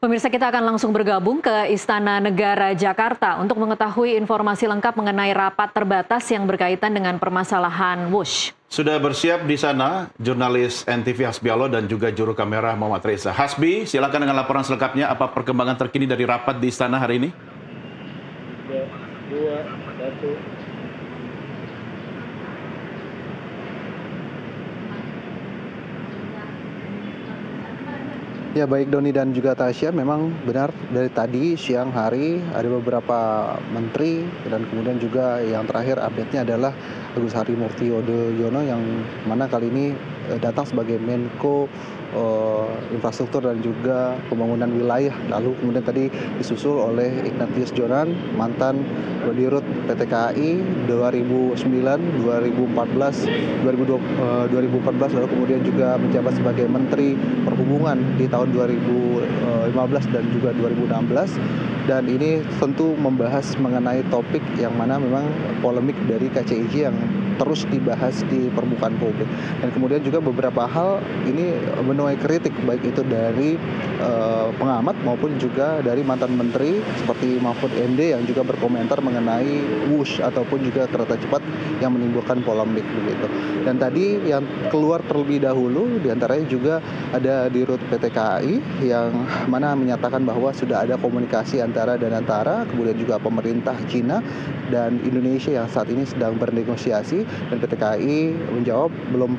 Pemirsa, kita akan langsung bergabung ke Istana Negara Jakarta untuk mengetahui informasi lengkap mengenai rapat terbatas yang berkaitan dengan permasalahan Wush. Sudah bersiap di sana jurnalis NTV Hasbi Alo dan juga juru kamera Muhammad Reza. Hasbi, silakan dengan laporan selengkapnya. Apa perkembangan terkini dari rapat di Istana hari ini? 3, 2, 1. Ya, baik Doni dan juga Tasya, memang benar dari tadi siang hari ada beberapa menteri dan kemudian juga yang terakhir update-nya adalah Agus Harimurti Yudhoyono yang mana kali ini datang sebagai Menko Infrastruktur dan juga Pembangunan Wilayah. Lalu kemudian tadi disusul oleh Ignatius Jonan, mantan Dirut PT KAI 2009, 2014, 2014, lalu kemudian juga menjabat sebagai Menteri Perhubungan di tahun 2015 dan juga 2016. Dan ini tentu membahas mengenai topik yang mana memang polemik dari KCIJ yang terus dibahas di permukaan publik. Dan kemudian juga beberapa hal ini menuai kritik, baik itu dari pengamat maupun juga dari mantan menteri seperti Mahfud MD yang juga berkomentar mengenai Wush ataupun juga kereta cepat yang menimbulkan polemik begitu. Dan tadi yang keluar terlebih dahulu diantaranya juga ada Dirut PT KAI yang mana menyatakan bahwa sudah ada komunikasi antara Danantara, kemudian juga pemerintah Cina dan Indonesia yang saat ini sedang bernegosiasi, dan PT KAI menjawab belum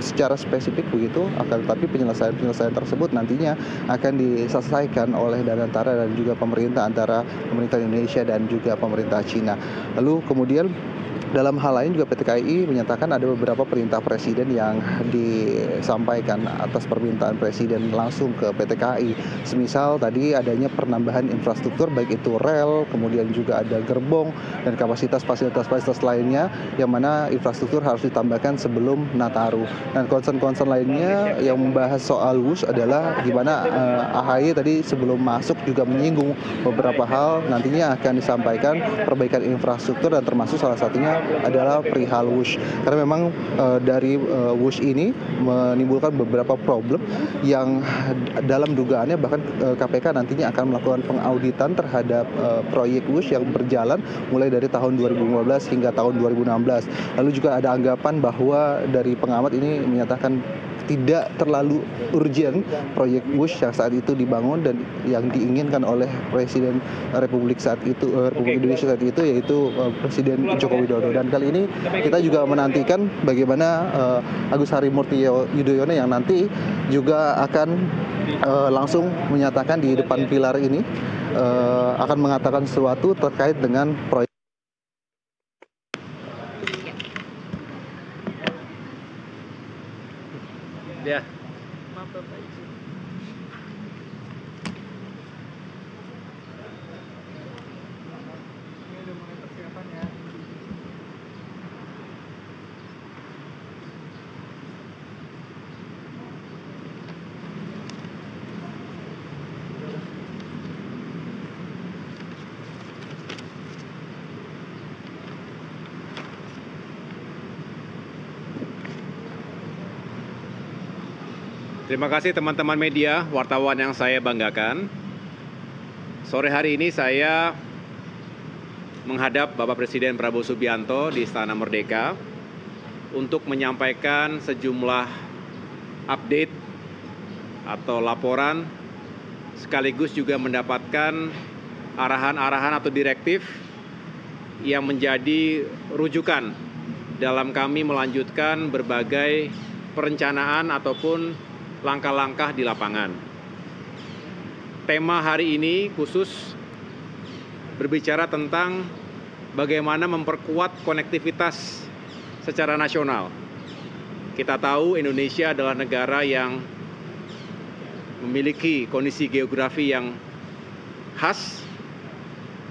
secara spesifik begitu, akan tetapi penyelesaian tersebut nantinya akan diselesaikan oleh Danantara dan juga pemerintah antara pemerintah Indonesia dan juga pemerintah Cina. Lalu kemudian dalam hal lain juga PT KAI menyatakan ada beberapa perintah presiden yang disampaikan atas permintaan presiden langsung ke PT KAI. Semisal tadi adanya penambahan infrastruktur baik itu rel, kemudian juga ada gerbong dan kapasitas fasilitas lainnya yang mana infrastruktur harus ditambahkan sebelum Nataru. Dan concern lainnya yang membahas soal Wush adalah gimana AHY tadi sebelum masuk juga menyinggung beberapa hal nantinya akan disampaikan perbaikan infrastruktur dan termasuk salah satunya adalah perihal Wush. Karena memang dari Wush ini menimbulkan beberapa problem yang dalam dugaannya bahkan KPK nantinya akan melakukan pengauditan terhadap proyek Wush yang berjalan mulai dari tahun 2015 hingga tahun 2016. Lalu juga ada anggapan bahwa dari pengamat ini menyatakan tidak terlalu urgent proyek Wush yang saat itu dibangun dan yang diinginkan oleh Presiden Republik Indonesia saat itu, yaitu Presiden Joko Widodo. Dan kali ini kita juga menantikan bagaimana Agus Harimurti Yudhoyono yang nanti juga akan langsung menyatakan di depan pilar ini akan mengatakan sesuatu terkait dengan proyek. Ya. Maaf Bapak izin. Ini udah mulai persiapan ya. Terima kasih teman-teman media, wartawan yang saya banggakan. Sore hari ini saya menghadap Bapak Presiden Prabowo Subianto di Istana Merdeka untuk menyampaikan sejumlah update atau laporan, sekaligus juga mendapatkan arahan-arahan atau direktif yang menjadi rujukan dalam kami melanjutkan berbagai perencanaan ataupun langkah-langkah di lapangan. Tema hari ini khusus berbicara tentang bagaimana memperkuat konektivitas secara nasional. Kita tahu Indonesia adalah negara yang memiliki kondisi geografi yang khas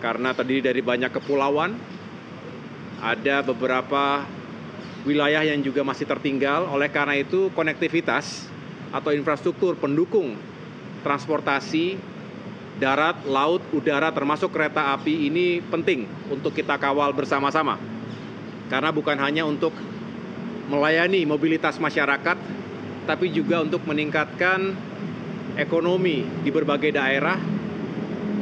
karena terdiri dari banyak kepulauan, ada beberapa wilayah yang juga masih tertinggal. Oleh karena itu konektivitas atau infrastruktur pendukung transportasi darat, laut, udara termasuk kereta api ini penting untuk kita kawal bersama-sama. Karena bukan hanya untuk melayani mobilitas masyarakat, tapi juga untuk meningkatkan ekonomi di berbagai daerah,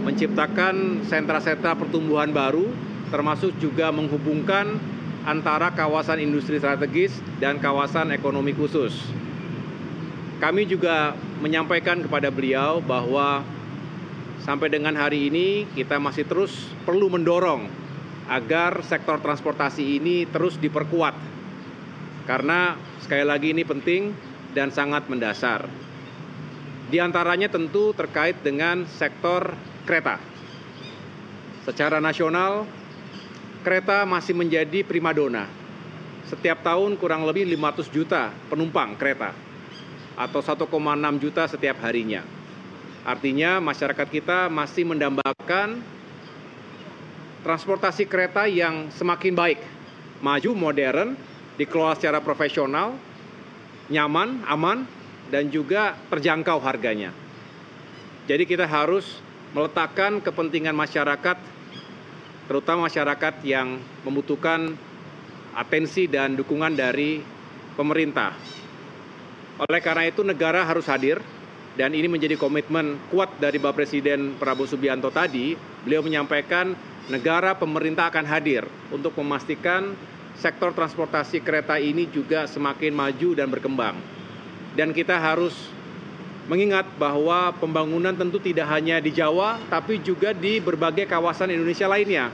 menciptakan sentra-sentra pertumbuhan baru, termasuk juga menghubungkan antara kawasan industri strategis dan kawasan ekonomi khusus. Kami juga menyampaikan kepada beliau bahwa sampai dengan hari ini kita masih terus perlu mendorong agar sektor transportasi ini terus diperkuat. Karena sekali lagi ini penting dan sangat mendasar. Di antaranya tentu terkait dengan sektor kereta. Secara nasional, kereta masih menjadi primadona. Setiap tahun kurang lebih 500 juta penumpang kereta, atau 1,6 juta setiap harinya. Artinya masyarakat kita masih mendambakan transportasi kereta yang semakin baik, maju, modern, dikelola secara profesional, nyaman, aman, dan juga terjangkau harganya. Jadi kita harus meletakkan kepentingan masyarakat, terutama masyarakat yang membutuhkan atensi dan dukungan dari pemerintah. Oleh karena itu negara harus hadir, dan ini menjadi komitmen kuat dari Bapak Presiden Prabowo Subianto tadi. Beliau menyampaikan negara, pemerintah akan hadir untuk memastikan sektor transportasi kereta ini juga semakin maju dan berkembang. Dan kita harus mengingat bahwa pembangunan tentu tidak hanya di Jawa, tapi juga di berbagai kawasan Indonesia lainnya.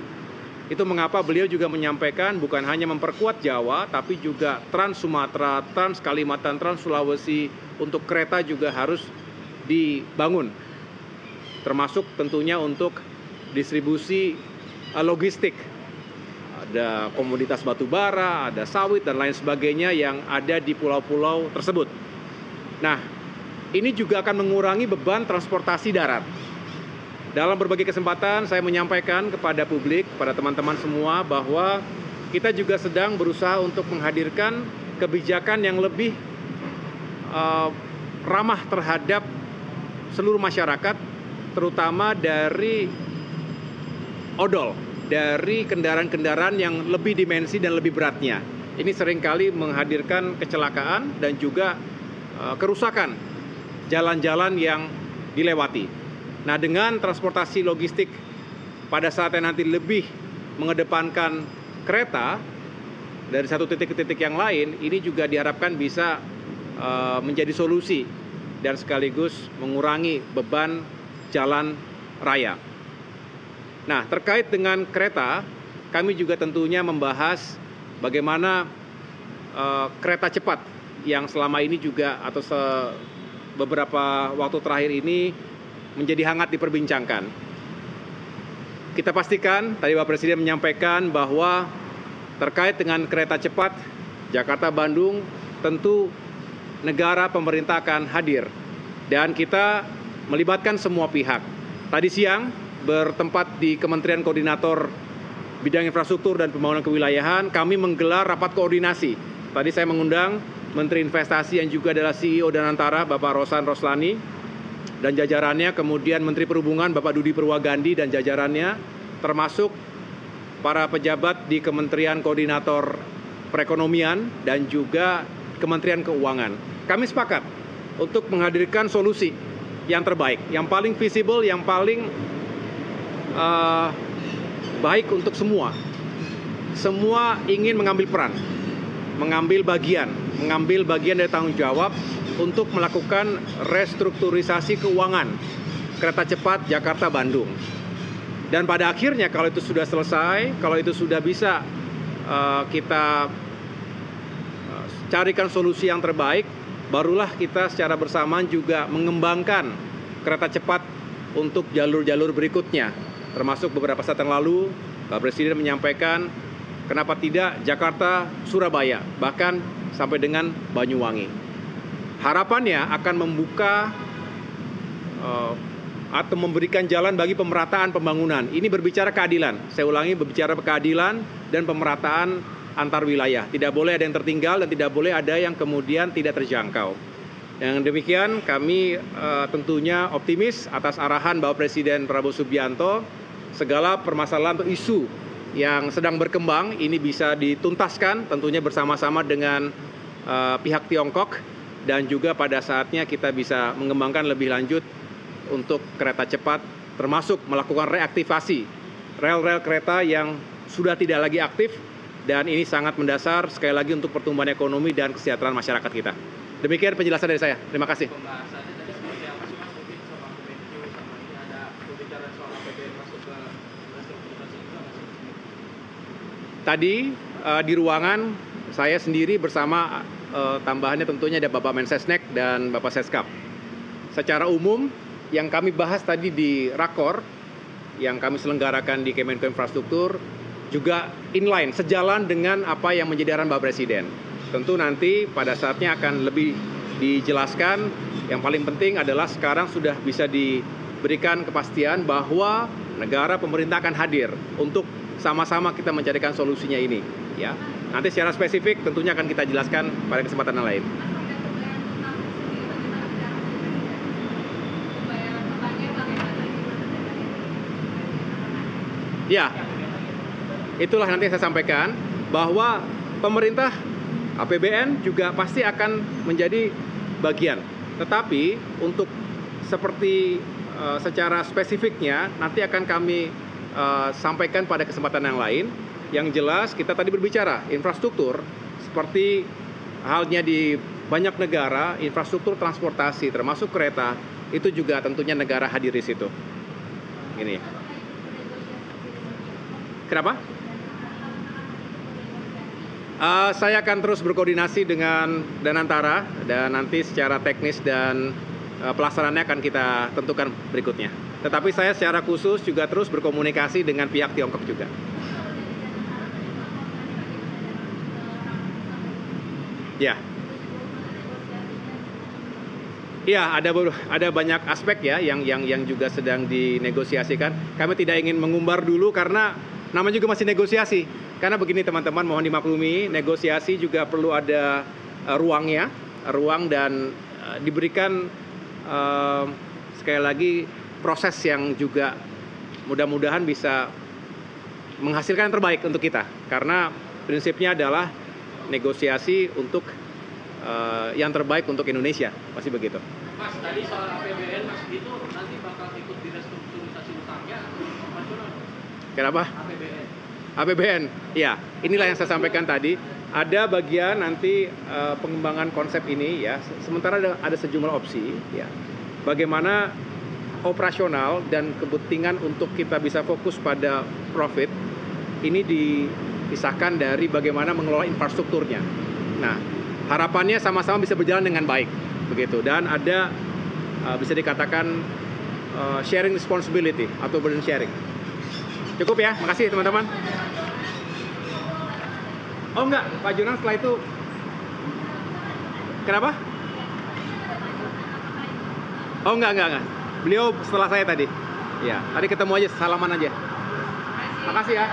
Itu mengapa beliau juga menyampaikan bukan hanya memperkuat Jawa, tapi juga Trans Sumatera, Trans Kalimantan, Trans Sulawesi untuk kereta juga harus dibangun. Termasuk tentunya untuk distribusi logistik. Ada komoditas batu bara, ada sawit, dan lain sebagainya yang ada di pulau-pulau tersebut. Nah, ini juga akan mengurangi beban transportasi darat. Dalam berbagai kesempatan saya menyampaikan kepada publik, kepada teman-teman semua bahwa kita juga sedang berusaha untuk menghadirkan kebijakan yang lebih ramah terhadap seluruh masyarakat, terutama dari odol, dari kendaraan-kendaraan yang lebih dimensi dan lebih beratnya. Ini seringkali menghadirkan kecelakaan dan juga kerusakan jalan-jalan yang dilewati. Nah, dengan transportasi logistik pada saatnya nanti lebih mengedepankan kereta dari satu titik ke titik yang lain, ini juga diharapkan bisa menjadi solusi dan sekaligus mengurangi beban jalan raya. Nah, terkait dengan kereta, kami juga tentunya membahas bagaimana kereta cepat yang selama ini juga atau beberapa waktu terakhir ini menjadi hangat diperbincangkan. Kita pastikan, tadi Bapak Presiden menyampaikan bahwa terkait dengan kereta cepat Jakarta-Bandung, tentu negara, pemerintah akan hadir. Dan kita melibatkan semua pihak. Tadi siang bertempat di Kementerian Koordinator Bidang Infrastruktur dan Pembangunan Kewilayahan, kami menggelar rapat koordinasi. Tadi saya mengundang Menteri Investasi yang juga adalah CEO Danantara, Bapak Rosan Roslani, dan jajarannya, kemudian Menteri Perhubungan Bapak Dudi Purwagandi dan jajarannya, termasuk para pejabat di Kementerian Koordinator Perekonomian dan juga Kementerian Keuangan. Kami sepakat untuk menghadirkan solusi yang terbaik, yang paling visible, yang paling baik untuk semua. Semua ingin mengambil peran, mengambil bagian dari tanggung jawab untuk melakukan restrukturisasi keuangan kereta cepat Jakarta-Bandung. Dan pada akhirnya kalau itu sudah selesai, kalau itu sudah bisa kita carikan solusi yang terbaik, barulah kita secara bersamaan juga mengembangkan kereta cepat untuk jalur-jalur berikutnya. Termasuk beberapa saat yang lalu, Pak Presiden menyampaikan kenapa tidak Jakarta-Surabaya, bahkan sampai dengan Banyuwangi. Harapannya akan membuka atau memberikan jalan bagi pemerataan pembangunan. Ini berbicara keadilan. Saya ulangi, berbicara keadilan dan pemerataan antar wilayah. Tidak boleh ada yang tertinggal dan tidak boleh ada yang kemudian tidak terjangkau. Yang demikian kami tentunya optimis atas arahan Bapak Presiden Prabowo Subianto, segala permasalahan atau isu yang sedang berkembang ini bisa dituntaskan tentunya bersama-sama dengan pihak Tiongkok. dan juga pada saatnya kita bisa mengembangkan lebih lanjut untuk kereta cepat, termasuk melakukan reaktivasi rel-rel kereta yang sudah tidak lagi aktif, dan ini sangat mendasar sekali lagi untuk pertumbuhan ekonomi dan kesejahteraan masyarakat kita. Demikian penjelasan dari saya. Terima kasih. Pembahasannya tadi seperti apa sih Mas? Mungkin sama Kemenq, sama ini ada pembicaraan soal APBN masuk ke restrukturisasi itu nggak sih? Tadi di ruangan saya sendiri bersama tambahannya tentunya ada Bapak Mensesnek dan Bapak Seskap. Secara umum yang kami bahas tadi di Rakor yang kami selenggarakan di Kemenko Infrastruktur juga inline, sejalan dengan apa yang menjadi arahan Bapak Presiden. Tentu nanti pada saatnya akan lebih dijelaskan. Yang paling penting adalah sekarang sudah bisa diberikan kepastian bahwa negara pemerintah akan hadir untuk sama-sama kita mencarikan solusinya ini. Ya, nanti secara spesifik tentunya akan kita jelaskan pada kesempatan yang lain. Ya, itulah nanti saya sampaikan bahwa pemerintah APBN juga pasti akan menjadi bagian. Tetapi untuk seperti secara spesifiknya nanti akan kami sampaikan pada kesempatan yang lain. Yang jelas kita tadi berbicara infrastruktur seperti halnya di banyak negara, infrastruktur transportasi termasuk kereta itu juga tentunya negara hadir di situ. Gini. Kenapa? Saya akan terus berkoordinasi dengan Danantara dan nanti secara teknis dan pelaksanaannya akan kita tentukan berikutnya. Tetapi saya secara khusus juga terus berkomunikasi dengan pihak Tiongkok juga. Ya. Iya, ada banyak aspek ya yang juga sedang dinegosiasikan. Kami tidak ingin mengumbar dulu karena namanya juga masih negosiasi. Karena begini teman-teman, mohon dimaklumi, negosiasi juga perlu ada ruang dan diberikan sekali lagi proses yang juga mudah-mudahan bisa menghasilkan yang terbaik untuk kita. Karena prinsipnya adalah negosiasi untuk yang terbaik untuk Indonesia, pasti begitu. Mas, tadi soal APBN Mas itu nanti bakal ikut di restrukturisasi utangnya operasional. Kenapa? APBN, ya, inilah yang saya sampaikan tadi. Ada bagian nanti pengembangan konsep ini ya. Sementara ada sejumlah opsi ya. Bagaimana operasional dan kepentingan untuk kita bisa fokus pada profit ini dipisahkan dari bagaimana mengelola infrastrukturnya. Nah, harapannya sama-sama bisa berjalan dengan baik, begitu. Dan ada bisa dikatakan sharing responsibility atau burden sharing. Cukup ya, makasih teman-teman. Oh enggak, Pak Jonan setelah itu kenapa? Oh enggak. Beliau setelah saya tadi. Ya, tadi ketemu aja, salaman aja. Makasih ya.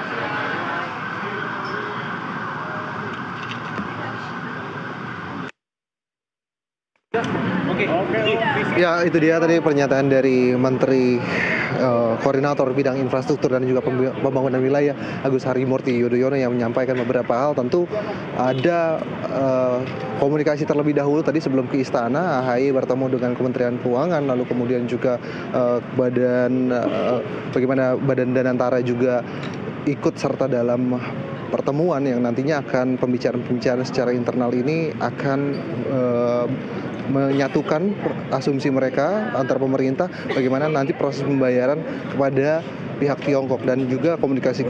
Ya, itu dia tadi pernyataan dari Menteri Koordinator Bidang Infrastruktur dan juga Pembangunan Wilayah Agus Harimurti Yudhoyono yang menyampaikan beberapa hal. Tentu ada komunikasi terlebih dahulu tadi sebelum ke Istana, AHY bertemu dengan Kementerian Keuangan, lalu kemudian juga bagaimana Badan Danantara juga ikut serta dalam pertemuan yang nantinya akan pembicaraan secara internal ini akan menyatukan asumsi mereka antar pemerintah bagaimana nanti proses pembayaran kepada pihak Tiongkok, dan juga komunikasi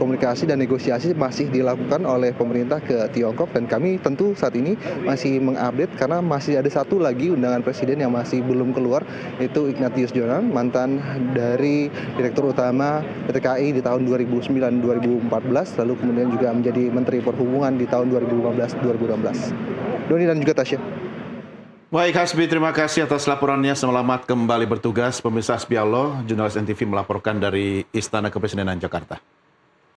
dan negosiasi masih dilakukan oleh pemerintah ke Tiongkok. Dan kami tentu saat ini masih mengupdate karena masih ada satu lagi undangan presiden yang masih belum keluar, yaitu Ignatius Jonan, mantan dari Direktur Utama PT KAI di tahun 2009-2014, lalu kemudian juga menjadi Menteri Perhubungan di tahun 2015-2016. Doni dan juga Tasya. Baik Hasbi, terima kasih atas laporannya. Selamat kembali bertugas. Pemirsa Hasbi Allah, jurnalis NTV melaporkan dari Istana Kepresidenan Jakarta.